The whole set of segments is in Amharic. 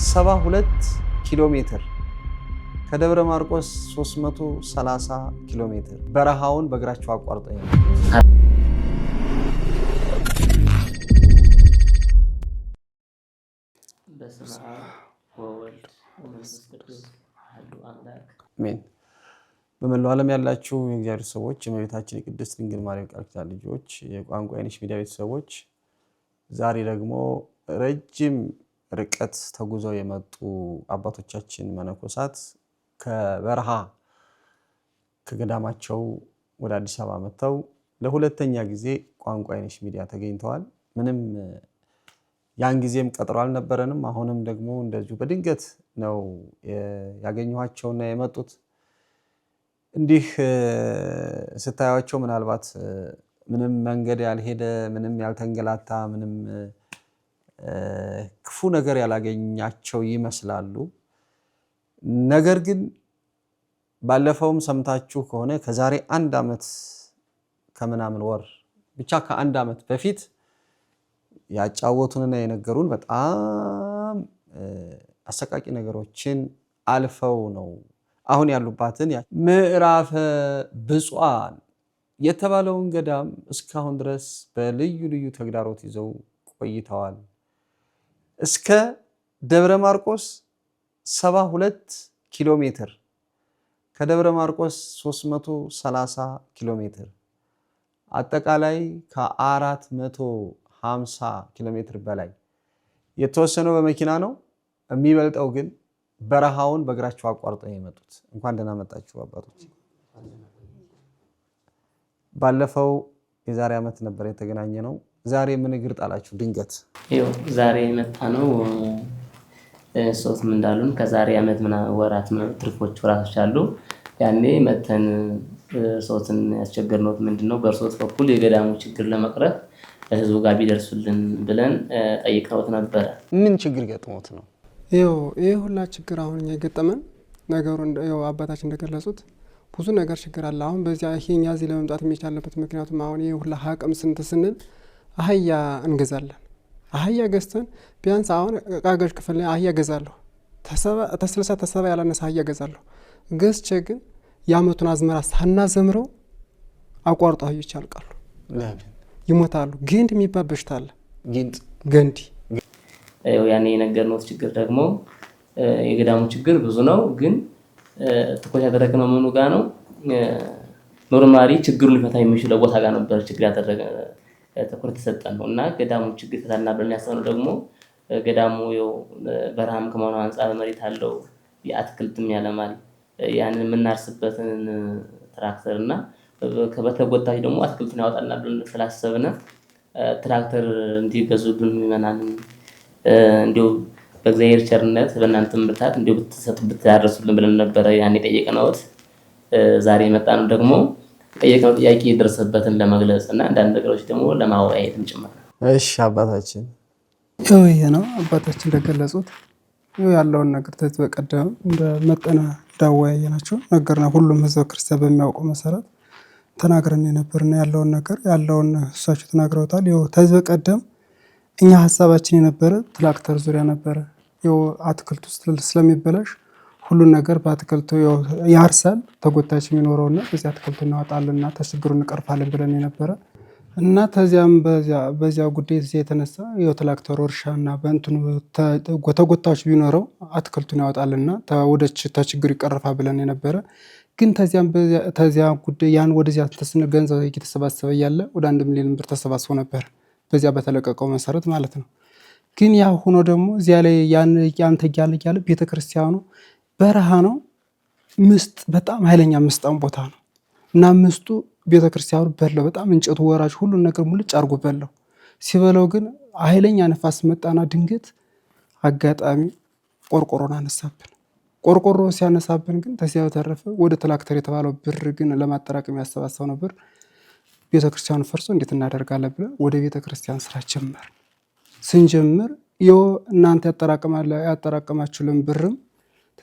72 ኪሎ ሜትር ከደብረ ማርቆስ 330 ኪሎ ሜትር በረሃውን በእግራቸው አቋርጠው አሜን። በመላው ዓለም ያላችሁ የእግዚአብሔር ሰዎች የእመቤታችን የቅድስት ድንግል ማርያም ቃል ኪዳን ልጆች የቋንቋ አይነሽ ሚዲያ ቤተሰቦች ዛሬ ደግሞ ረጅም ርቀት ተጉዘው የመጡ አባቶቻችን መነኮሳት ከበረሃ ከገዳማቸው ወደ አዲስ አበባ መጥተው ለሁለተኛ ጊዜ ቋንቋ አይነሽ ሚዲያ ተገኝተዋል። ምንም ያን ጊዜም ቀጠሮ አልነበረንም። አሁንም ደግሞ እንደዚሁ በድንገት ነው ያገኘኋቸውና የመጡት። እንዲህ ስታያቸው ምናልባት ምንም መንገድ ያልሄደ ምንም ያልተንገላታ ምንም ክፉ ነገር ያላገኛቸው ይመስላሉ። ነገር ግን ባለፈውም ሰምታችሁ ከሆነ ከዛሬ 1 ዓመት ከምናምን ወር ብቻ ከ1 ዓመት በፊት ያጫወቱንና የነገሩን በጣም አሰቃቂ ነገሮችን አልፈው ነው አሁን ያሉባትን ምዕራፈ ብፁዓን የተባለውን ገዳም እስካሁን ድረስ በልዩ ልዩ ተግዳሮት ይዘው ቆይተዋል። እስከ ደብረ ማርቆስ 72 ኪሎ ሜትር ከደብረ ማርቆስ 330 ኪሎ ሜትር አጠቃላይ ከ450 ኪሎ ሜትር በላይ የተወሰነው በመኪና ነው። የሚበልጠው ግን በረሃውን በእግራቸው አቋርጠው የመጡት። እንኳን ደህና መጣችሁ አባቶች። ባለፈው የዛሬ ዓመት ነበር የተገናኘ ነው። ዛሬ ምን እግር ጣላችሁ ድንገት? ዛሬ የመጣ ነው ሶስት ምን እንዳሉን ከዛሬ ዓመት ወራት ትርፎች ወራቶች አሉ። ያኔ መተን ሶስትን ያስቸገርነው ምንድነው በርሶት በኩል የገዳሙ ችግር ለመቅረፍ ህዝቡ ጋር ቢደርሱልን ብለን ጠይቀውት ነበር። ምን ችግር ገጥሞት ነው? ይሄ ሁላ ችግር አሁን የገጠመን ነገሩ አባታችን እንደገለጹት ብዙ ነገር ችግር አለ። አሁን በዚያ ይሄኛ እዚህ ለመምጣት የሚቻልበት ምክንያቱም አሁን ይሄ ሁላ ሀቅም ስንል አህያ እንገዛለን። አህያ ገዝተን ቢያንስ አሁን ቃገዥ ክፍል ላይ አህያ ገዛለሁ ተሰባ ያላነሰ አህያ ገዛለሁ። ገዝቼ ግን የዓመቱን አዝመራ ሳናዘምረው አቋርጦ አህዮች ያልቃሉ፣ ይሞታሉ። ግንድ የሚባል በሽታ አለ። ገንዲ ያኔ የነገርነው ችግር ደግሞ የገዳሙ ችግር ብዙ ነው። ግን ትኩረት ያደረግነው ምኑ ጋር ነው? ኖርማሊ ችግሩን ሊፈታ የሚችለው ቦታ ጋር ነበር ችግር ያደረገ ትኩረት ተሰጠን ነው። እና ገዳሙ ችግር ፈታና ብለን ያሰብነው ደግሞ ገዳሙ በረሃም ከመሆኑ አንፃር መሬት አለው፣ የአትክልትም ያለማል። ያንን የምናርስበትን ትራክተር እና በተጎታች ደግሞ አትክልቱን ያወጣልና ብለን ስላሰብነ ትራክተር እንዲገዙልን ምዕመናን እንዲሁ በእግዚአብሔር ቸርነት በእናንተም ብርታት እንዲሁ ብታደርሱልን ብለን ነበረ ያኔ ጠየቅነውት። ዛሬ የመጣነው ደግሞ ጠየቅነው ጥያቄ የደረሰበትን ለመግለጽ እና አንዳንድ ነገሮች ደግሞ ለማወያየትም ጭምር። እሺ አባታችን ይሄ ነው አባታችን እንደገለጹት ያለውን ነገር ተበቀደም እንደመጠነ ዳወያየናቸው ነገርና ሁሉም ህዝበ ክርስቲያን በሚያውቀው መሰረት ተናግረን የነበርና ያለውን እሳቸው ተናግረውታል። ተበቀደም እኛ ሐሳባችን የነበረ ትራክተር ዙሪያ ነበረ። አትክልቱ ስለሚበላሽ ሁሉን ነገር በአትክልቱ ያርሳል ተጎታች የሚኖረውና በዚህ አትክልቱ እናወጣለንና ተችግሩን እንቀርፋለን ብለን የነበረ እና ተዚያም በዚያ ጉዳይ የተነሳ ትራክተሩ እርሻና በእንትኑ ተጎታች ቢኖረው አትክልቱን ያወጣልና ተችግሩ ይቀርፋል ብለን የነበረ። ግን ተዚያ ጉዳይ ያን ወደዚያ ገንዘብ እየተሰባሰበ ያለ ወደ 1 ሚሊዮን ብር ተሰባስቦ ነበር በዚያ በተለቀቀው መሰረት ማለት ነው። ግን ያ ሆኖ ደግሞ እዚያ ላይ ያን ተያለ ቤተክርስቲያኑ በረሃ ነው። ምስጥ በጣም ኃይለኛ ምስጣም ቦታ ነው እና ምስጡ ቤተክርስቲያኑ በለው በጣም እንጨቱ ወራጅ ሁሉን ነገር ሙልጭ አርጎ በለው። ሲበለው ግን ኃይለኛ ነፋስ መጣና ድንገት አጋጣሚ ቆርቆሮን አነሳብን። ቆርቆሮ ሲያነሳብን ግን ተዚያ በተረፈ ወደ ትራክተር የተባለው ብር ግን ለማጠራቀም ያሰባሰው ነበር። ቤተክርስቲያኑ ፈርሶ እንዴት እናደርጋለን ብለን ወደ ቤተክርስቲያን ስራ ጀመር። ስንጀምር እናንተ ያጠራቀማችሁልን ብርም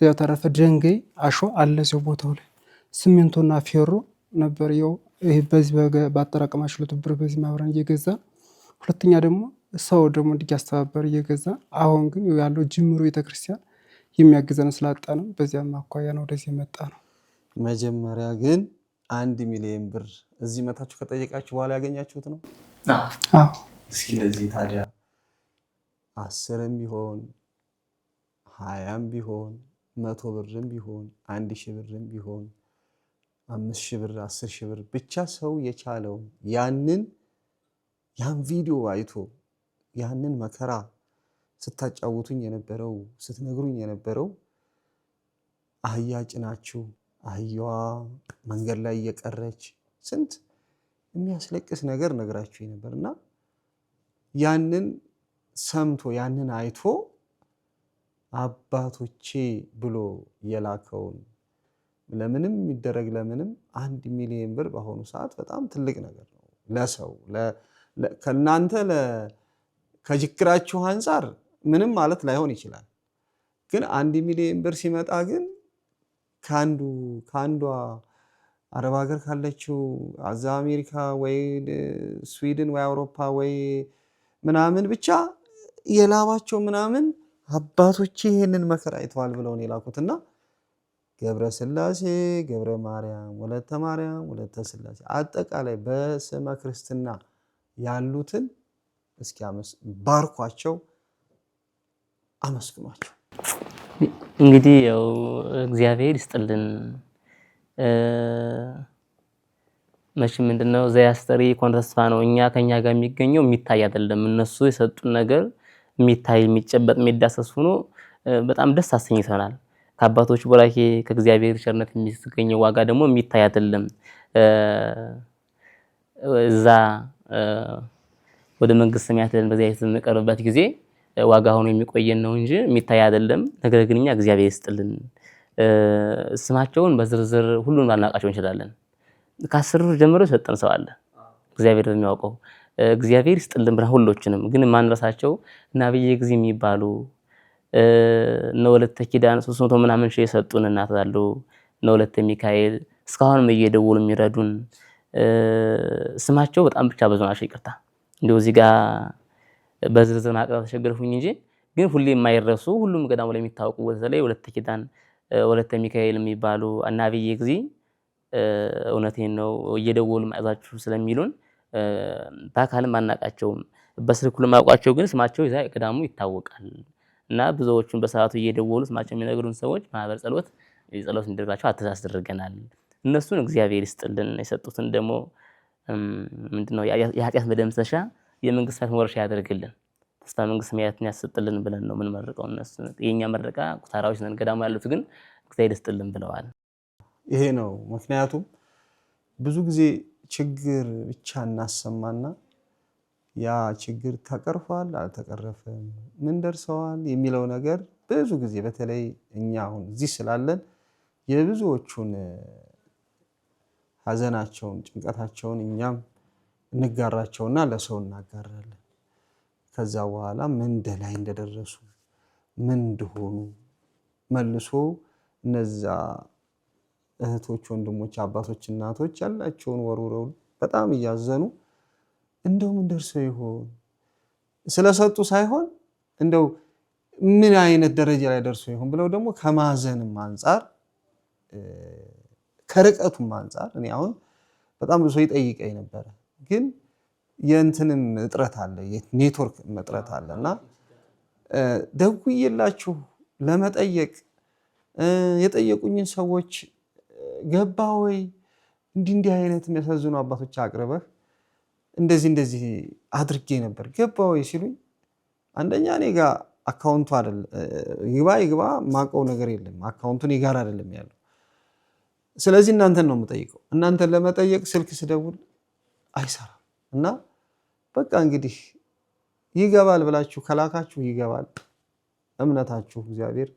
ተረፈ ድንጋይ አሸዋ አለ እዚያው ቦታው ላይ ሲሚንቶና ፌሮ ነበር። ይሄ በዚህ ባጠራቀማችሁት ብር በዚህ ማብራን እየገዛ ሁለተኛ ደግሞ ሰው ደግሞ እንዲያስተባበር እየገዛ አሁን ግን ያለው ጅምሩ ቤተክርስቲያን የሚያግዘን ስላጣ ነው። በዚያም አኳያ ነው ወደዚህ የመጣ ነው። መጀመሪያ ግን 1 ሚሊዮን ብር እዚህ መታችሁ ከጠየቃችሁ በኋላ ያገኛችሁት ነው? አዎ። እስኪ ለዚህ ታዲያ 10ም ቢሆን 20ም ቢሆን 100 ብርም ቢሆን 1000 ብርም ቢሆን 5000 ብር 10000 ብር ብቻ ሰው የቻለው ያን ቪዲዮ አይቶ ያንን መከራ ስታጫውቱኝ የነበረው ስትነግሩኝ የነበረው አህያ ጭናችሁ አህያዋ መንገድ ላይ እየቀረች ስንት የሚያስለቅስ ነገር ነግራችሁ ነበርና ያንን ሰምቶ ያንን አይቶ አባቶቼ ብሎ የላከውን ለምንም የሚደረግ ለምንም 1 ሚሊዮን ብር በአሁኑ ሰዓት በጣም ትልቅ ነገር ነው ለሰው ከናንተ ከጅክራችሁ አንፃር ምንም ማለት ላይሆን ይችላል። ግን 1 ሚሊዮን ብር ሲመጣ ግን ከአንዷ አረብ ሀገር ካለችው አዛ አሜሪካ ወይ ስዊድን ወይ አውሮፓ ወይ ምናምን ብቻ የላባቸው ምናምን አባቶቼ ይሄንን መከራ አይተዋል ብለው ነው የላኩትና ገብረ ስላሴ ገብረ ማርያም ወለተ ማርያም ወለተ ስላሴ አጠቃላይ በስመ ክርስትና ያሉትን እስኪ ባርኳቸው አመስግኗቸው። እንግዲህ ያው እግዚአብሔር ይስጥልን። መቼም ምንድነው ዘያስተሪ ኮን ተስፋ ነው። ከኛ ጋር የሚገኘው የሚታይ አይደለም። እነሱ የሰጡን ነገር የሚታይ የሚጨበጥ የሚዳሰስ ሆኖ በጣም ደስ አሰኝተናል። ከአባቶች ቡራኬ ከእግዚአብሔር ቸርነት የሚገኘው ዋጋ ደግሞ የሚታይ አይደለም። እዛ ወደ መንግስት ሰማያት በዚያ የተመቀረበት ጊዜ ዋጋ ሆኖ የሚቆየን ነው እንጂ የሚታይ አይደለም። ነገር ግን እኛ እግዚአብሔር ይስጥልን። ስማቸውን በዝርዝር ሁሉን ባልናቃቸው እንችላለን። ከ10 ብር ጀምሮ የሰጠን ሰው አለ። እግዚአብሔር የሚያውቀው እግዚአብሔር ይስጥልን ብለን ሁሎችንም ግን ማንረሳቸው ነብይ ጊዜ የሚባሉ ነው ወለተ ኪዳን 300 ምናምን ሺህ የሰጡን እናት አሉ። ነው ወለተ ሚካኤል እስካሁንም እየደወሉ የሚረዱን ስማቸው በጣም ብቻ ብዙ ናቸው። ይቅርታ እንደው እዚህ ጋር በዝርዝር ማቅረብ ተቸገርኩኝ እንጂ ግን ሁሌ የማይረሱ ሁሉም ገዳሙ ላይ የሚታወቁ በተለይ ወለተ ኪዳን ወለተ ሚካኤል የሚባሉ ነብይ ጊዜ እውነቴን ነው እየደወሉ ማይዛችሁ ስለሚሉን ታካልም አናቃቸውም። በስልክ ለማውቃቸው ግን ስማቸው ይዛ ገዳሙ ይታወቃል እና ብዙዎቹን በሰዓቱ እየደወሉ ስማቸው የሚነግሩን ሰዎች ማህበር ጸሎት የጸሎት እንድራቸው አተሳስደርገናል። እነሱን እግዚአብሔር ይስጥልን። የሰጡትን ደግሞ ምንድነው የኃጢአት መደምሰሻ የመንግስት ሰማያት ወርሻ ያደርግልን። ተስፋ መንግስት ሰማያትን ያስጥልን ብለን ነው ምን መርቀው። እነሱ የኛ መረቃ ኩታራዎች ነን። ገዳሙ ያሉት ግን እግዚአብሔር ይስጥልን ብለዋል። ይሄ ነው ምክንያቱም ብዙ ጊዜ ችግር ብቻ እናሰማና ያ ችግር ተቀርፏል አልተቀረፈም ምን ደርሰዋል የሚለው ነገር ብዙ ጊዜ በተለይ እኛ አሁን እዚህ ስላለን የብዙዎቹን ሀዘናቸውን ጭንቀታቸውን እኛም እንጋራቸውና ለሰው እናጋራለን። ከዛ በኋላ ምን ላይ እንደደረሱ ምን እንደሆኑ መልሶ እነዛ እህቶች ወንድሞች አባቶች እናቶች ያላቸውን ወሩረው በጣም እያዘኑ እንደው ምን ደርሰው ይሆን ስለሰጡ ሳይሆን እንደው ምን አይነት ደረጃ ላይ ደርሰው ይሆን ብለው ደግሞ ከማዘንም አንፃር ከርቀቱም አንፃር እኔ አሁን በጣም ብዙ ይጠይቀኝ ነበር። ግን የእንትንም እጥረት አለ የኔትወርክ እጥረት አለና ደውዬላችሁ ለመጠየቅ የጠየቁኝን ሰዎች ገባ ወይ እንዲህ አይነት የሚያሳዝኑ አባቶች አቅርበህ እንደዚህ አድርጌ ነበር ገባ ወይ ሲሉኝ አንደኛ እኔ ጋር አካውንቱ አይደለም ይግባ ማቀው ነገር የለም አካውንቱ እኔ ጋር አይደለም ያለው። ስለዚህ እናንተን ነው የምጠይቀው። እናንተን ለመጠየቅ ስልክ ስደውል አይሰራም እና በቃ እንግዲህ ይገባል ብላችሁ ከላካችሁ ይገባል፣ እምነታችሁ እግዚአብሔር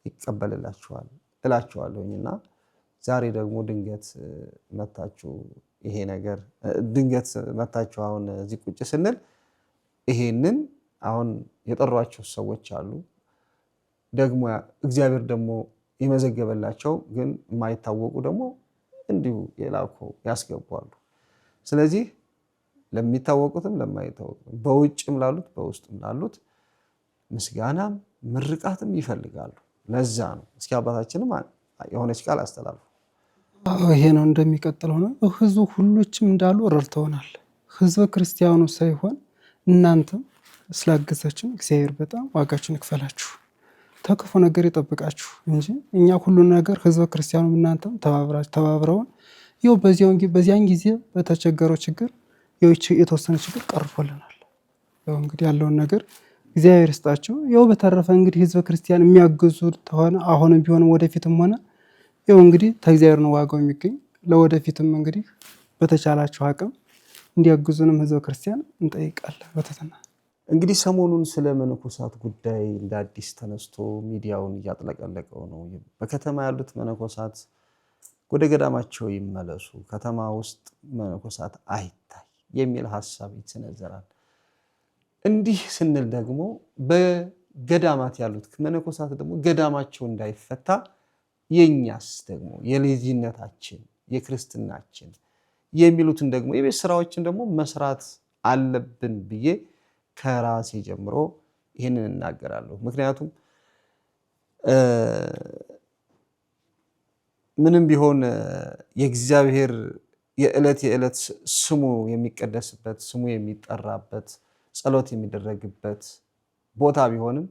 ይቀበልላችኋል እላችኋለሁኝና ዛሬ ደግሞ ድንገት መታችሁ ይሄ ነገር ድንገት መታችሁ አሁን እዚህ ቁጭ ስንል ይሄንን አሁን የጠሯቸው ሰዎች አሉ ደግሞ እግዚአብሔር ደግሞ የመዘገበላቸው ግን የማይታወቁ ደግሞ እንዲሁ የላኩ ያስገባሉ። ስለዚህ ለሚታወቁትም ለማይታወቁትም በውጭም ላሉት በውስጥም ላሉት ምስጋናም ምርቃትም ይፈልጋሉ። ለዛ ነው እስኪ አባታችንም የሆነች ቃል አስተላልፉ። ይሄ ነው እንደሚቀጥለው ነው። ህዝቡ ሁሎችም እንዳሉ ረድተውናል። ህዝበ ክርስቲያኑ ሳይሆን እናንተም ስላገዛችን እግዚአብሔር በጣም ዋጋችን ይክፈላችሁ፣ ተክፉ ነገር ይጠብቃችሁ እንጂ እኛ ሁሉን ነገር ህዝበ ክርስቲያኑም እናንተም ተባብረውን ይኸው በዚያን ጊዜ በተቸገረው ችግር የተወሰነ ችግር ቀርፎልናል። ያው እንግዲህ ያለውን ነገር እግዚአብሔር ይስጣችሁ። ያው በተረፈ እንግዲህ ህዝበ ክርስቲያን የሚያግዙ ተሆነ አሁንም ቢሆንም ወደፊትም ሆነ ያው እንግዲህ ከእግዚአብሔር ነው ዋጋው የሚገኝ። ለወደፊትም እንግዲህ በተቻላችሁ አቅም እንዲያግዙንም ህዝበ ክርስቲያን እንጠይቃለን በትህትና። እንግዲህ ሰሞኑን ስለ መነኮሳት ጉዳይ እንደ አዲስ ተነስቶ ሚዲያውን እያጥለቀለቀው ነው። በከተማ ያሉት መነኮሳት ወደ ገዳማቸው ይመለሱ፣ ከተማ ውስጥ መነኮሳት አይታይ የሚል ሀሳብ ይሰነዘራል። እንዲህ ስንል ደግሞ በገዳማት ያሉት መነኮሳት ደግሞ ገዳማቸው እንዳይፈታ የኛስ ደግሞ የልጅነታችን የክርስትናችን የሚሉትን ደግሞ የቤት ስራዎችን ደግሞ መስራት አለብን ብዬ ከራሴ ጀምሮ ይህንን እናገራለሁ። ምክንያቱም ምንም ቢሆን የእግዚአብሔር የዕለት ስሙ የሚቀደስበት ስሙ የሚጠራበት ጸሎት የሚደረግበት ቦታ ቢሆንም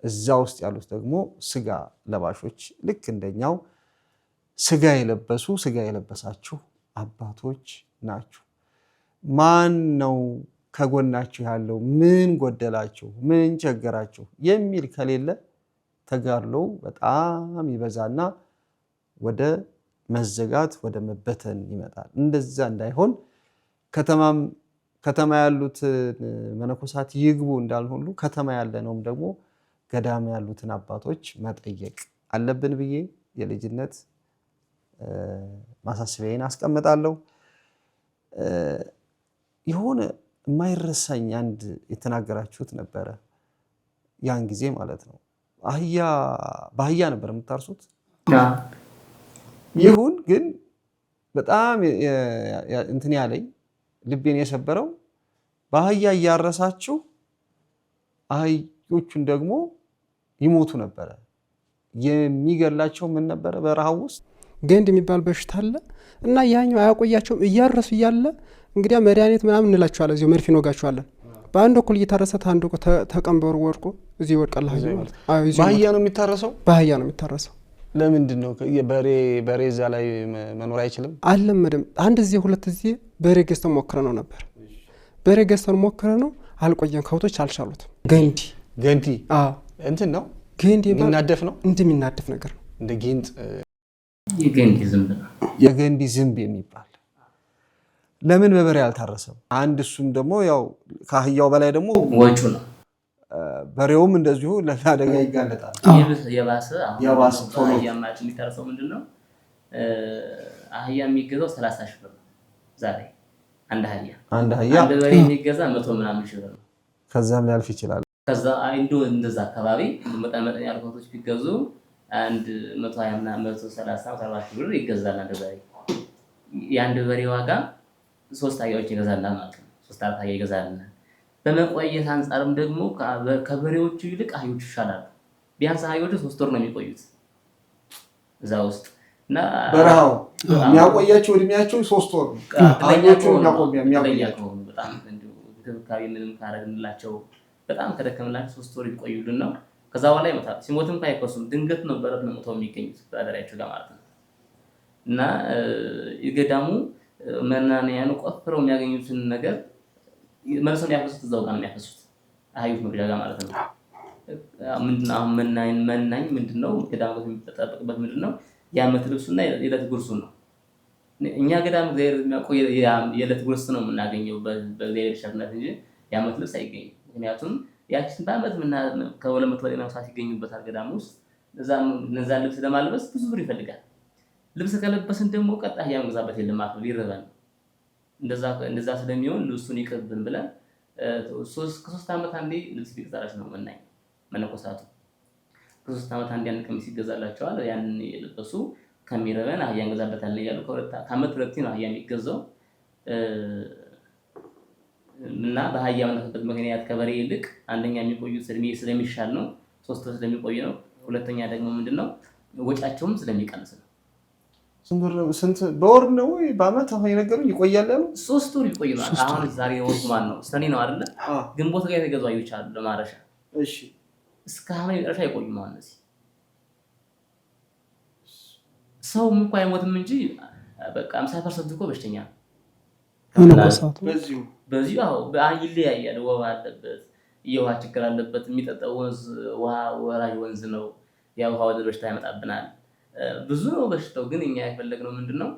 እዛ ውስጥ ያሉት ደግሞ ስጋ ለባሾች ልክ እንደኛው ስጋ የለበሳችሁ አባቶች ናችሁ። ማን ነው ከጎናችሁ ያለው? ምን ጎደላችሁ? ምን ቸገራችሁ? የሚል ከሌለ ተጋድሎው በጣም ይበዛና ወደ መዘጋት ወደ መበተን ይመጣል። እንደዛ እንዳይሆን ከተማ ያሉት መነኮሳት ይግቡ እንዳልሆኑ ከተማ ያለነውም ደግሞ ገዳም ያሉትን አባቶች መጠየቅ አለብን ብዬ የልጅነት ማሳሰቢያዬን አስቀምጣለሁ። የሆነ የማይረሳኝ አንድ የተናገራችሁት ነበረ። ያን ጊዜ ማለት ነው በአህያ ነበር የምታርሱት። ይሁን ግን በጣም እንትን ያለኝ ልቤን የሰበረው በአህያ እያረሳችሁ አህዮቹን ደግሞ ይሞቱ ነበረ። የሚገላቸው ምን ነበረ? በረሃው ውስጥ ገንድ የሚባል በሽታ አለ እና ያኛው አያቆያቸውም። እያረሱ እያለ እንግዲያ መድኃኒት ምናምን እንላቸዋለን፣ እዚሁ መርፌ እንወጋቸዋለን። በአንድ በኩል እየታረሰ አንድ ተቀንበሩ ወድቆ እዚህ ይወድቃል። በአህያ ነው የሚታረሰው። በአህያ ነው የሚታረሰው። ለምንድን ነው? በሬ እዛ ላይ መኖር አይችልም? አልለመደም። አንድ ጊዜ ሁለት ጊዜ በሬ ገዝተን ሞክረ ነው ነበር። በሬ ገዝተን ሞክረ ነው አልቆየም። ከብቶች አልቻሉትም። ገንዲ እንትን ነው ገንዲ የሚናደፍ ነው፣ እንደሚናደፍ ነገር ነው። እንደ ጊንጥ የገንዲ ዝንብ የሚባል ለምን በበሬ አልታረሰም? አንድ እሱም ደግሞ ያው ከአህያው በላይ ደግሞ ወጩ ነው። በሬውም እንደዚሁ ለአደጋ ይጋለጣል። የባሰ ቶሎ የሚታረሰው ምንድን ነው? አህያ የሚገዛው 30 ሺህ ብር ነው ዛሬ። አንድ አህያ በሬ የሚገዛ 100 ምናምን ሺህ ብር ነው። ከዛም ሊያልፍ ይችላል። ከዛ እንደዛ አካባቢ መጠን ያሉ ከብቶች ቢገዙ አንድ 120 እና 130 140 ሺህ ብር ይገዛል አንድ በሬ። የአንድ በሬ ዋጋ 3 አህያዎች ይገዛልና ማለት ነው። 3-4 አህያ ይገዛልና በመቆየት አንጻርም ደግሞ ከበሬዎቹ ይልቅ አህዮቹ ይሻላሉ። ቢያንስ አህዮቹ 3 ወር ነው የሚቆዩት እዛ ውስጥ እና በረሃው የሚያቆያቸው እድሜያቸው 3 ወር ነው። አህዮቹ የሚያቆያቸው በጣም እንክብካቤ ምንም ካረግንላቸው በጣም ከደከምናቸው 3 ወር ይቆዩልን ነው። ከዛ በኋላ ይሞታል። ሲሞትም አይከሱም። ድንገት ነው በረት ነው ሞተው የሚገኙት በአደራቸው ጋር ማለት ነው። እና የገዳሙ መናንያኑ ቆፍረው የሚያገኙትን ነገር መልሰው የሚያፈሱት እዛው ጋር ነው የሚያፈሱት፣ አህዮች መግዣ ጋር ማለት ነው። ምንድነው አሁን መናኝ ምንድነው? ገዳሙ የሚጠበቅበት ምንድነው? የዓመት ልብሱና የዕለት ጉርሱን ነው። እኛ ገዳም እግዚአብሔር የሚያውቀው የዕለት ጉርስ ነው የምናገኘው በእግዚአብሔር ቸርነት እንጂ የዓመት ልብስ አይገኝም። ምክንያቱም ያችን በዓመት ከ200 በላይ ነፍሳት ይገኙበታል ገዳም ውስጥ። እነዛ ልብስ ለማልበስ ብዙ ብር ይፈልጋል። ልብስ ከለበስን ደግሞ ቀጣይ ያምገዛበት የለም ማለት ነው፣ ሊረበን። እንደዛ ስለሚሆን ልብሱን ይቅርብን ብለን ከ3 ዓመት አንዴ ልብስ ቢገዛላችሁ ነው መናኝ መነኮሳቱ። ከ3 ዓመት አንዴ አንድ ቀሚስ ይገዛላቸዋል። ያንን የለበሱ ከሚረበን አህያ እንገዛበታለን እያሉ ከዓመት 2 ነው አህያ የሚገዛው። እና በአህያ የምንከፍበት ምክንያት ከበሬ ይልቅ አንደኛ የሚቆዩት እድሜ ስለሚሻል ነው፣ 3 ወር ስለሚቆይ ነው። ሁለተኛ ደግሞ ምንድነው ወጫቸውም ስለሚቀንስ ነው። ስንት በወር ነው ወይ በአመት? አሁን የነገሩኝ ይቆያል ያሉ 3 ወር ይቆይ ነው። አሁን ዛሬ ወር ማን ነው ሰኔ ነው አይደለ? ግንቦት ጋር የተገዙ አህዮች አሉ ለማረሻ። እሺ እስከ ሐምሌ መጨረሻ አይቆዩም። አሁን እነዚህ ሰው እንኳን አይሞትም እንጂ በቃ 50% እኮ በሽተኛ ነው። በዚሁ ይለያያል። ወባ አለበት፣ የውሃ ችግር አለበት። የሚጠጣው ወንዝ ውሃ ወራጅ ወንዝ ነው። ያ ውሃ ወደ በሽታ ያመጣብናል። ብዙ ነው በሽታው። ግን እኛ የፈለግነው ምንድነው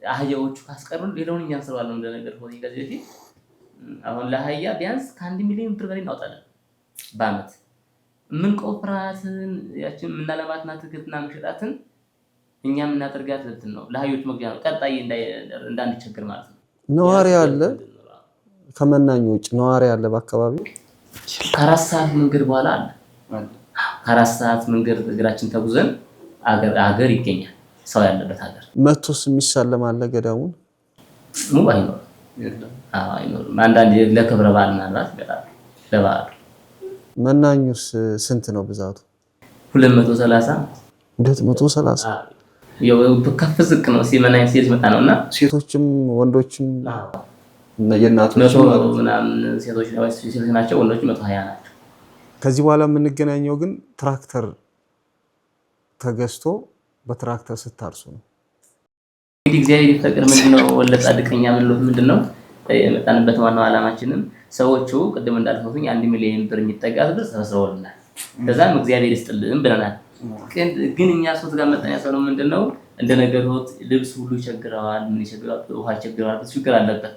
አህያዎቹ ካስቀሩን ሌላውን እኛ እንሰራዋለን። እንደነገር ሆነ ከዚህ በፊት አሁን ለአህያ ቢያንስ ከ1 ሚሊዮን ብር በላይ እናወጣለን በአመት። ምን ቆፍራትን ያችን ምናለማትና ትክክልና መሸጣትን እኛ የምናደርጋት እንትን ነው ለአህዮች መግዣ ነው። ቀጣይ እንዳንቸገር ማለት ነው። ነዋሪ አለ ከመናኙ ውጭ ነዋሪ አለ በአካባቢው? ከ4 ሰዓት መንገድ በኋላ አለ። ከ4 ሰዓት መንገድ እግራችን ተጉዘን አገር ይገኛል። ሰው ያለበት ሀገር መቶስ የሚሳለም አለ ገዳሙን? አይኖርም። አንዳንዴ ለክብረ በዓል ምናልባት ይመጣል። ለበዓሉ መናኙስ ስንት ነው ብዛቱ? 230 ከፍ ዝቅ ነው። ሲመናኝ ሴት መጣ ነውና ሴቶችም ወንዶችም የእናቶች ምናምን ሴቶች ናቸው፣ ወንዶች 120 ናቸው። ከዚህ በኋላ የምንገናኘው ግን ትራክተር ተገዝቶ በትራክተር ስታርሱ ነው። እንግዲህ እግዚአብሔር ይፈቅድ ምንድነው ወለ ጻድቀኛ ምንድነው የመጣንበት ዋናው ዓላማችንን ሰዎቹ ቅድም እንዳልኩት 1 ሚሊዮን ብር የሚጠጋ ብር ሰብስበውልናል። ከዛም እግዚአብሔር ይስጥልን ብለናል። ግን እኛ ሶስት ጋር መጣን ያሰብነው ምንድነው እንደነገሩት ልብስ ሁሉ ይቸግራዋል፣ ምን ይቸግራል፣ ውሃ ይቸግራል፣ ችግር አለበት።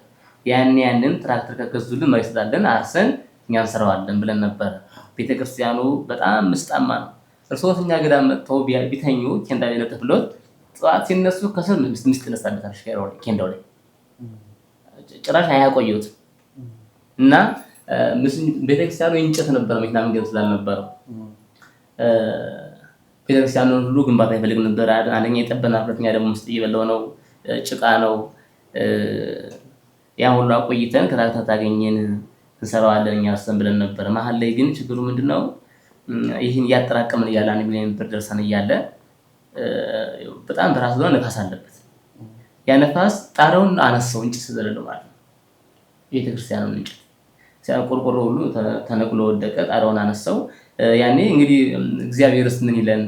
ያንን ትራክተር ከገዙልን መሬት ስላለን አርሰን እኛ እንሰራዋለን ብለን ነበር። ቤተክርስቲያኑ በጣም ምስጣማ ነው። እርሶኛ ገዳም መጥተው ቢተኙ ኬንዳ ላይ ለጥፍሎት ጧት ሲነሱ ከስር ምስጥ ተነሳበታል። ኬንዳው ላይ ጭራሽ አያቆዩት እና ቤተክርስቲያኑ እንጨት ነበር፣ መኪና መንገድ ስላልነበረው ቤተክርስቲያኑ ሁሉ ግንባታ ይፈልግ ነበር። አንደኛ የጠበና፣ ሁለተኛ ደግሞ ምስጥ እየበላው ነው፣ ጭቃ ነው። ያ ሁሉ አቆይተን ከታክታ ታገኘን እንሰራዋለን እኛ አርሰን ብለን ነበር። መሀል ላይ ግን ችግሩ ምንድነው ይህን እያጠራቀምን እያለ 1 ሚሊዮን ብር ደርሰን እያለ በጣም በራስ ነው ነፋስ አለበት። ያ ነፋስ ጣራውን አነሳው፣ እንጭት ስለሌለው ማለት ነው። ቤተክርስቲያኑን እንጭት ሲያቆርቆሮ ሁሉ ተነቅሎ ወደቀ፣ ጣራውን አነሳው። ያኔ እንግዲህ እግዚአብሔርስ ምን ይለን?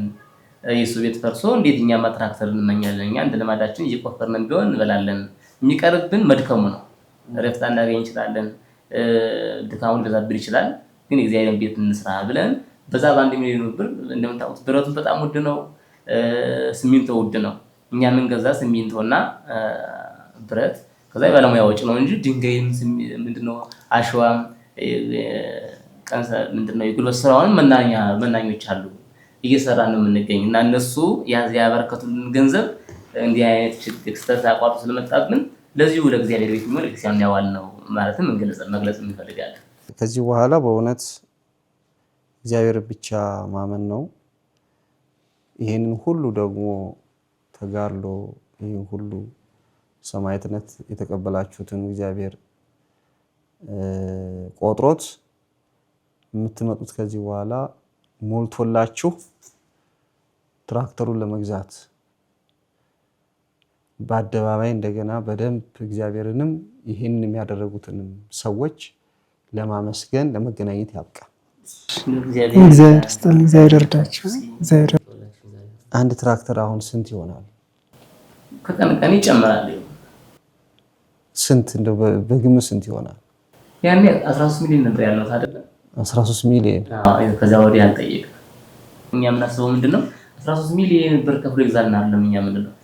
የሱ ቤት ፈርሶ እንዴት እኛ ማትራክተር እንመኛለን? እኛ እንደ ልማዳችን እየቆፈርን ቢሆን እንበላለን። የሚቀርብን መድከሙ ነው። ረፍት እናገኝ እንችላለን፣ ድካሙን ሊዛብር ይችላል። ግን እግዚአብሔርን ቤት እንስራ ብለን በዛ በ1 ሚሊዮን ብር እንደምታውቁት ብረቱን በጣም ውድ ነው፣ ሲሚንቶ ውድ ነው። እኛ የምንገዛ ሲሚንቶና ብረት ከዛ የባለሙያ ወጪ ነው እንጂ ድንጋይም ምንድነው አሸዋም ምንድነው የጉልበት ስራውን መናኞች አሉ እየሰራን ነው የምንገኝ እና እነሱ ያበረከቱልን ገንዘብ እንዲህ አይነት ችግር ተሳቋጡ ስለመጣብን ለዚሁ ለእግዚአብሔር ቤት ነው ለክርስቲያን ያዋል ነው ማለትም መግለጽ እንፈልጋለን። ከዚህ በኋላ በእውነት እግዚአብሔር ብቻ ማመን ነው። ይሄንን ሁሉ ደግሞ ተጋርሎ ይሄን ሁሉ ሰማዕትነት የተቀበላችሁትን እግዚአብሔር ቆጥሮት የምትመጡት ከዚህ በኋላ ሞልቶላችሁ ትራክተሩን ለመግዛት በአደባባይ እንደገና በደንብ እግዚአብሔርንም ይህን የሚያደርጉትንም ሰዎች ለማመስገን ለመገናኘት ያብቃ። እግዚአብሔር ይርዳችሁ። አንድ ትራክተር አሁን ስንት ይሆናል? ከቀን ቀን ይጨምራል። ስንት እንደው በግምት ስንት ይሆናል? ያኔ 13 ሚሊዮን ነበር ያለው አይደል? 13 ሚሊዮን። ከዛ ወዲህ አልጠየቅም። እኛ የምናስበው ምንድነው 13 ሚሊዮን ብር ከፍሎ ይዛልናል። እኛ ምንድነው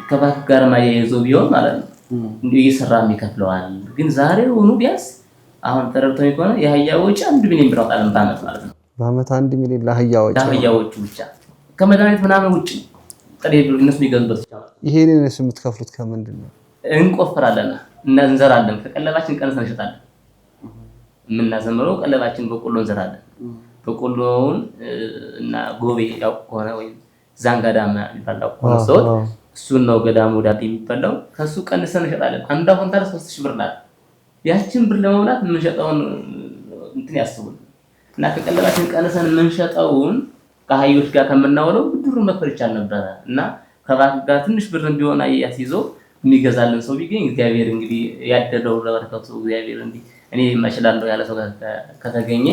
ከባንክ ጋር ማያይዞ ቢሆን ማለት ነው እንዴ እየሰራም ይከፍለዋል። ግን ዛሬውኑ ቢያንስ አሁን ተረድተው ይቆና የአህያ ወጪ 1 ሚሊዮን ብር አውጣለን በአመት ማለት ነው። በአመት 1 ሚሊዮን ለአህያ ወጪ ብቻ ከመድኃኒት ምናምን ውጪ ጥሬ ብር እነሱ የሚገዙበት ብቻ። ይሄንን የምትከፍሉት ከምንድን ነው? እንቆፍራለን እና እንዘራለን። ከቀለባችን ቀንሰን እንሸጣለን። የምናዘምረው ቀለባችን በቆሎ እንዘራለን። በቆሎውን እና ጎቤ ያው ከሆነ ወይ ዛንጋዳማ የሚባለው ከሆነ እሱን ነው ገዳሙ ዳዴ የሚባለው። ከሱ ቀንሰን እንሸጣለን። አንድ ኩንታል 3000 ብር ናት። ያችን ብር ለመብላት የምንሸጠውን እንትን ያስቡን እና ከቀለባችን ቀንሰን የምንሸጠውን ከአህዮች ጋር ከምናውለው ብድሩን መክፈል ይቻል ነበረ እና ከባንክ ጋር ትንሽ ብር ቢሆን አያስይዞ የሚገዛልን ሰው ቢገኝ እግዚአብሔር እንግዲህ ያደለው ለበረከቱ እግዚአብሔር እንዲህ እኔ እችላለሁ ያለ ሰው ከተገኘ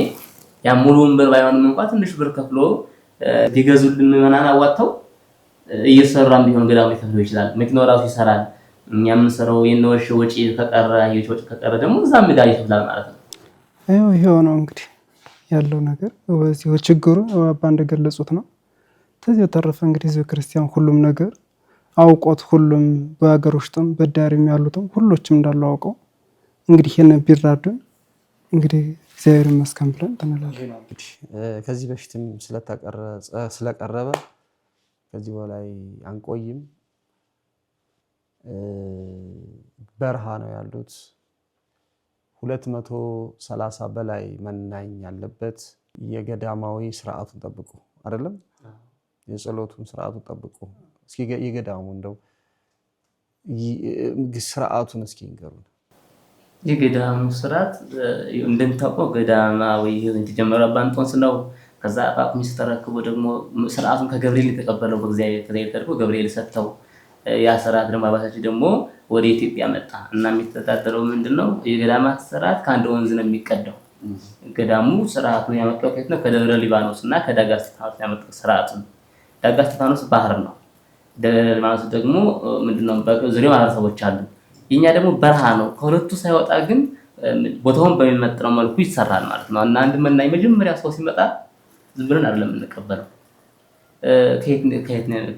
ያ ሙሉውን ብር ባይሆንም እንኳን ትንሽ ብር ከፍሎ ሊገዙልን ምዕመናን አዋጥተው እየሰራም ቢሆን ገዳሙ ሊከፍለው ይችላል። መኪናው ራሱ ይሰራል። እኛ የምንሰራው የነወሽ ወጪ ከቀረ የወጪ ከቀረ ደግሞ እዛ ሜዳ ይከፍላል ማለት ነው። ይሄው ነው እንግዲህ ያለው ነገር ወዚህ ችግሩ አባ እንደገለጹት ነው። ከዚህ በተረፈ እንግዲህ ህዝበ ክርስቲያን ሁሉም ነገር አውቆት ሁሉም በሀገር ውስጥም በዳርም ያሉትም ሁሎችም እንዳሉ አውቀው እንግዲህ ይሄን ቢራዱን እንግዲህ እግዚአብሔር ይመስገን ብለን ተነላለን። ከዚህ በፊትም ስለቀረበ ከዚህ በላይ አንቆይም። በረሃ ነው ያሉት 230 በላይ መናኝ ያለበት የገዳማዊ ስርዓቱን ጠብቁ አይደለም የጸሎቱን ስርዓቱን ጠብቁ። እስኪ የገዳሙ እንደው ስርዓቱን እስኪ እንገሩን። የገዳሙ ስርዓት እንደምታውቀው ገዳማዊ የተጀመረው አባ እንጦንስ ነው። ከዛ ጳኩሚስ ተረክቦ ደግሞ ስርዓቱን ከገብርኤል የተቀበለው ከእግዚአብሔር ተደርጎ ገብርኤል ሰጥተው ያ ስርዓት ደግሞ አባታችን ደግሞ ወደ ኢትዮጵያ መጣ እና የሚተዳደረው ምንድነው? የገዳማት ስርዓት ከአንድ ወንዝ ነው የሚቀዳው። ገዳሙ ስርዓቱን ያመጣው ከየት ነው? ከደብረ ሊባኖስ እና ከዳጋ እስጢፋኖስ ያመጣው ስርዓቱን። ዳጋ እስጢፋኖስ ባህር ነው። ደብረ ሊባኖስ ደግሞ ምንድነው? በዙሪያው ማህበረሰቦች አሉ። የኛ ደግሞ በረሃ ነው። ከሁለቱ ሳይወጣ ግን ቦታውን በሚመጥነው መልኩ ይሰራል ማለት ነው። እና አንድ መናኝ መጀመሪያ ሰው ሲመጣ ዝም ብለን አይደለም የምንቀበለው።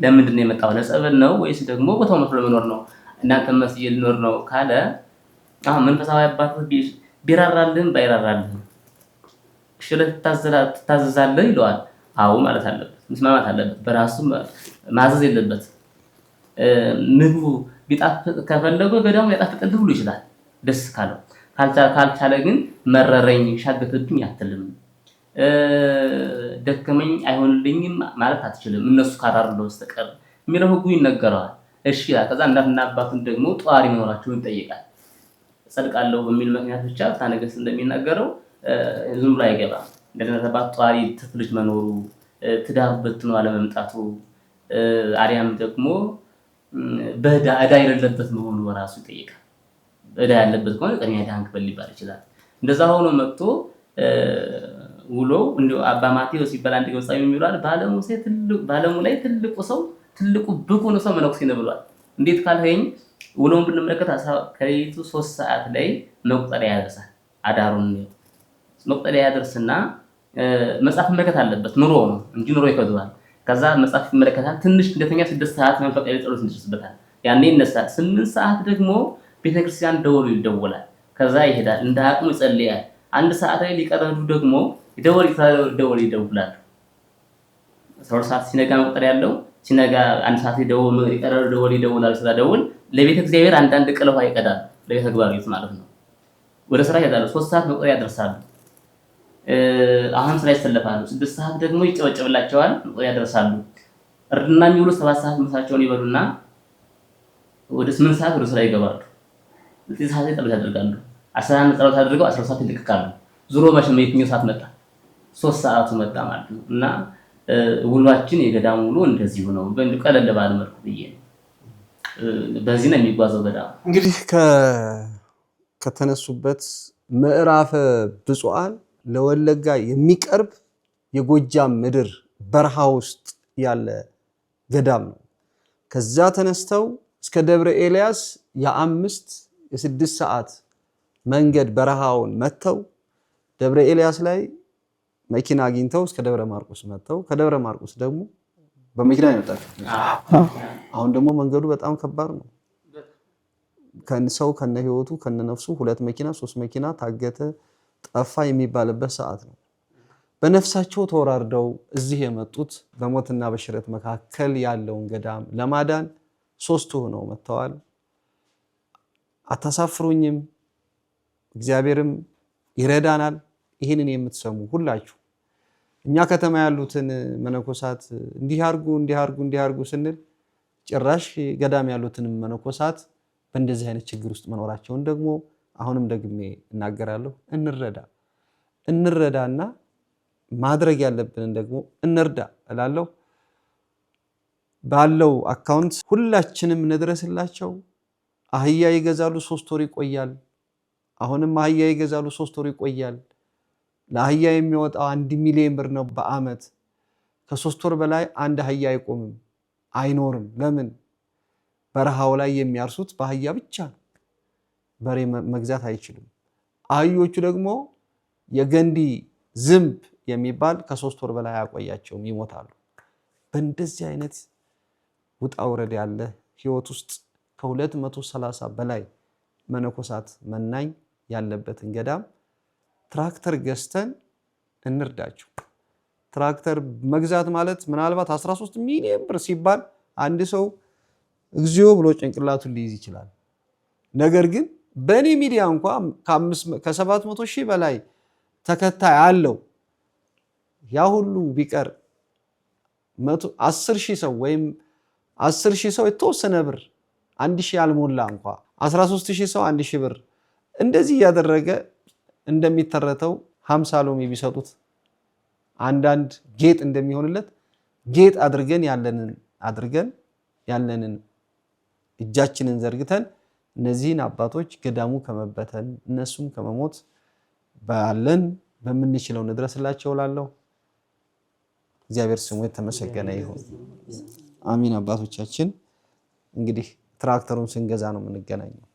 ለምንድን ነው የመጣው? ለጸበል ነው ወይስ ደግሞ ቦታው መስሎ ለመኖር ነው? እናንተ መስዬ ልኖር ነው ካለ አሁን መንፈሳዊ አባቱ ቢራራልህም ባይራራልህም ሽለት ትታዘዛለህ ይለዋል። አዎ ማለት አለበት፣ መስማማት አለበት። በራሱ ማዘዝ የለበት። ምግቡ ቢጣፍጥ ከፈለገ ገዳሙ ያጣፍጥልህ ብሎ ይችላል ደስ ካለው። ካልቻለ ግን መረረኝ ሻገተብኝ አትልም። ደከመኝ አይሆንልኝም ማለት አትችልም። እነሱ ካራሩለው በስተቀር የሚለው ህጉ ይነገረዋል። እሺ ከዛ እናትና አባቱን ደግሞ ጧሪ መኖራቸውን ይጠይቃል። ጸድቃለሁ በሚል ምክንያት ብቻ ታነገስ እንደሚናገረው ዝም ብሎ አይገባም። እንደዚህ አባት ጧሪ ትፍልጅ መኖሩ ትዳር በትኖ አለመምጣቱ አሪያም ደግሞ በዕዳ የሌለበት መሆኑ በራሱ ይጠይቃል። ዕዳ ያለበት ከሆነ ቅድሚያ ዳንክ በል ሊባል ይችላል። እንደዛ ሆኖ መጥቶ ውሎ እንዲሁ አባ ማቴዎስ ሲባል አንድ ገጻሚ የሚሏል ባለሙ ላይ ትልቁ ሰው ትልቁ ብኩ ነው ሰው መነኩሴ ነው ብሏል። እንዴት ካልኸኝ ውሎውን ብንመለከት ከሌሊቱ 3 ሰዓት ላይ መቁጠሪያ ያደርሳል። አዳሩን መቁጠሪያ ያደርስና መጽሐፍ መመለከት አለበት። ኑሮ ነው እንጂ ኑሮ ይከብደዋል። ከዛ መጽሐፍ ይመለከታል። ትንሽ እንደተኛ 6 ሰዓት መንፈቃዊ ጸሎት እንድትስበታል። ያኔ ይነሳል። 8 ሰዓት ደግሞ ቤተክርስቲያን ደወሉ ይደወላል። ከዛ ይሄዳል። እንደ አቅሙ ይጸልያል። 1 ሰዓት ላይ ሊቀረዱ ደግሞ ደወል ይደውላል። 12 ሰዓት ሲነጋ መቁጠሪያ ያለው ሲነጋ 1 ሰዓት ሊቀረዱ ደወል ይደውላል። ስራ ደውል ለቤተ እግዚአብሔር አንዳንድ ቅለዋ ይቀዳል። ለቤተ እግዚአብሔር ማለት ነው። ወደ ስራ ይሄዳሉ። 3 ሰዓት መቁጠሪያ ያደርሳሉ። አሁን ስራ ይሰለፋሉ። 6 ሰዓት ደግሞ ይጨበጨብላቸዋል። መቁጠሪያ ያደርሳሉ። እርድና የሚውሉ 7 ሰዓት ምሳቸውን ይበሉና ወደ 8 ሰዓት ወደ ስራ ይገባሉ። 9 ሰዓት ላይ ጸሎት ያደርጋሉ። 11 ጸሎት አድርገው 12 ሰዓት ይልቀቃሉ። ዙሮ መቼም የትኛው ሰዓት መጣ? 3 ሰዓቱ መጣ ማለት ነው። እና ውሏችን የገዳሙ ውሎ እንደዚሁ ነው። ቀለል ባለ መልኩ ብዬ በዚህ ነው የሚጓዘው ገዳሙ። እንግዲህ ከተነሱበት ምዕራፈ ብፁዓን ለወለጋ የሚቀርብ የጎጃም ምድር በረሃ ውስጥ ያለ ገዳም ነው። ከዛ ተነስተው እስከ ደብረ ኤልያስ የ5-6 ሰዓት መንገድ በረሃውን መተው ደብረ ኤልያስ ላይ መኪና አግኝተው እስከ ደብረ ማርቆስ መተው ከደብረ ማርቆስ ደግሞ በመኪና ይመጣል። አሁን ደግሞ መንገዱ በጣም ከባድ ነው። ከነሰው ከነህይወቱ ከነነፍሱ 2 መኪና 3 መኪና ታገተ ጠፋ የሚባልበት ሰዓት ነው። በነፍሳቸው ተወራርደው እዚህ የመጡት በሞትና በሽረት መካከል ያለውን ገዳም ለማዳን 3 ሆነው መጥተዋል። አታሳፍሩኝም፣ እግዚአብሔርም ይረዳናል። ይህንን የምትሰሙ ሁላችሁ እኛ ከተማ ያሉትን መነኮሳት እንዲህ አርጉ ስንል ጭራሽ ገዳም ያሉትን መነኮሳት በእንደዚህ አይነት ችግር ውስጥ መኖራቸውን ደግሞ አሁንም ደግሜ እናገራለሁ፣ እንረዳና ማድረግ ያለብንን ደግሞ እንርዳ እላለሁ። ባለው አካውንት ሁላችንም እንድረስላቸው። አህያ ይገዛሉ 3 ወር ይቆያል። አሁንም አህያ ይገዛሉ 3 ወር ይቆያል። ለአህያ የሚወጣው 1 ሚሊዮን ብር ነው በአመት። ከ3 ወር በላይ አንድ አህያ አይቆምም፣ አይኖርም። ለምን? በረሃው ላይ የሚያርሱት በአህያ ብቻ ነው። በሬ መግዛት አይችሉም። አህዮቹ ደግሞ የገንዲ ዝንብ የሚባል ከ3 ወር በላይ አያቆያቸውም፣ ይሞታሉ። በእንደዚህ አይነት ውጣ ውረድ ያለ ህይወት ውስጥ ከ230 በላይ መነኮሳት መናኝ ያለበትን ገዳም ትራክተር ገዝተን እንርዳቸው። ትራክተር መግዛት ማለት ምናልባት 13 ሚሊዮን ብር ሲባል አንድ ሰው እግዚኦ ብሎ ጭንቅላቱን ሊይዝ ይችላል። ነገር ግን በእኔ ሚዲያ እንኳን ከ700 ሺህ በላይ ተከታይ አለው። ያ ሁሉ ቢቀር 10 ሺህ ሰው ወይም 10 ሺህ ሰው የተወሰነ ብር 1 ሺህ ያልሞላ እንኳን 13 ሺህ ሰው 1 ሺህ ብር እንደዚህ እያደረገ እንደሚተረተው 50 ሎሚ ቢሰጡት አንዳንድ ጌጥ እንደሚሆንለት ጌጥ አድርገን ያለንን እጃችንን ዘርግተን እነዚህን አባቶች ገዳሙ ከመበተን እነሱም ከመሞት በምንችለው እንድረስላቸው እላለሁ። እግዚአብሔር ስሙ የተመሰገነ ይሁን። አሚን። አባቶቻችን እንግዲህ ትራክተሩን ስንገዛ ነው የምንገናኘው።